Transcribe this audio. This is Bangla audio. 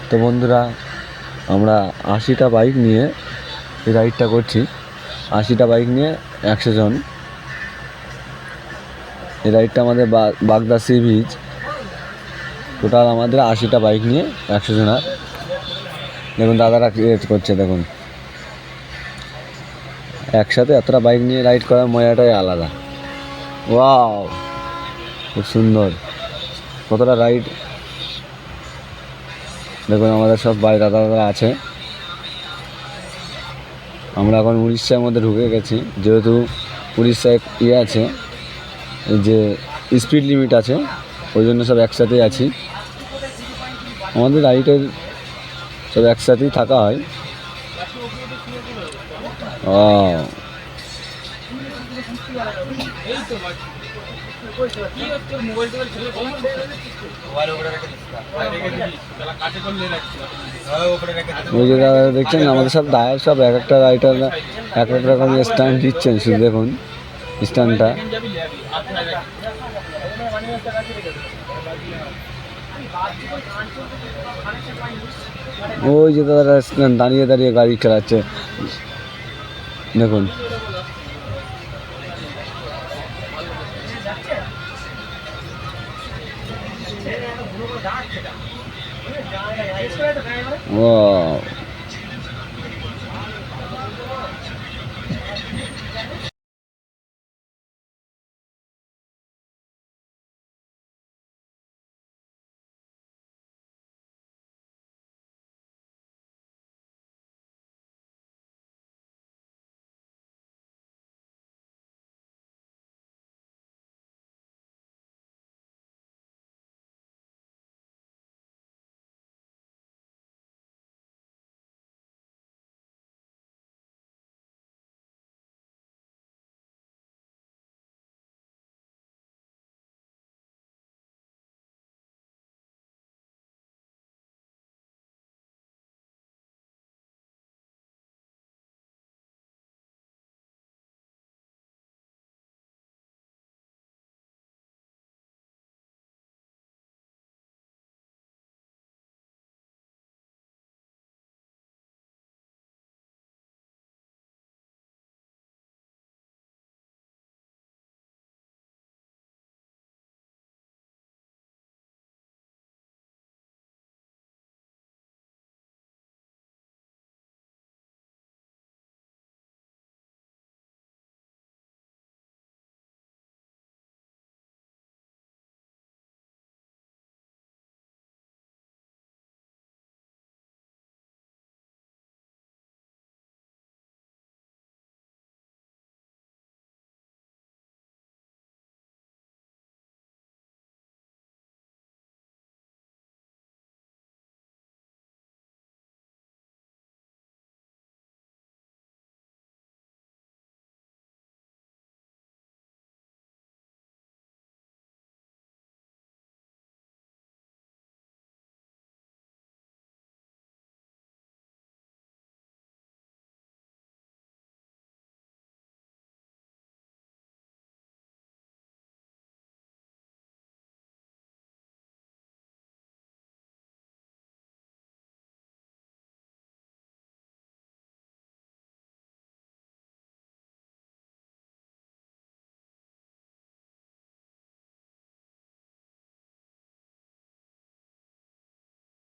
তো বন্ধুরা, আমরা 80টা বাইক নিয়ে এই রাইডটা করছি। 80টা বাইক নিয়ে 100 জন। এই রাইডটা আমাদের বাগদা সি বিচ। টোটাল আমাদের 80টা বাইক নিয়ে 100 জনা। দেখুন দাদারা ক্রিয়েট করছে, দেখুন একসাথে এতটা বাইক নিয়ে রাইড করার মজাটাই আলাদা। ওয়াও, খুব সুন্দর কতটা রাইড। দেখুন আমাদের সব ভাই দাদারা আছে। আমরা এখন উড়িষ্যার মধ্যে ঢুকে গেছি, যেহেতু উড়িষ্যায় আছে, যে স্পিড লিমিট আছে, ওই জন্য সব একসাথেই আছি। আমাদের রাইডের সব একসাথেই থাকা হয়। ওই যে দাদা দেখছেন, আমাদের সব দায়ের সব এক একটা রাইডার এক এক রকম স্ট্যান্ড দিচ্ছেন। শুধু দেখুন স্ট্যান্ডটা। ওই যে দাদারা দাঁড়িয়ে দাঁড়িয়ে গাড়ি চালাচ্ছে, দেখুন। ও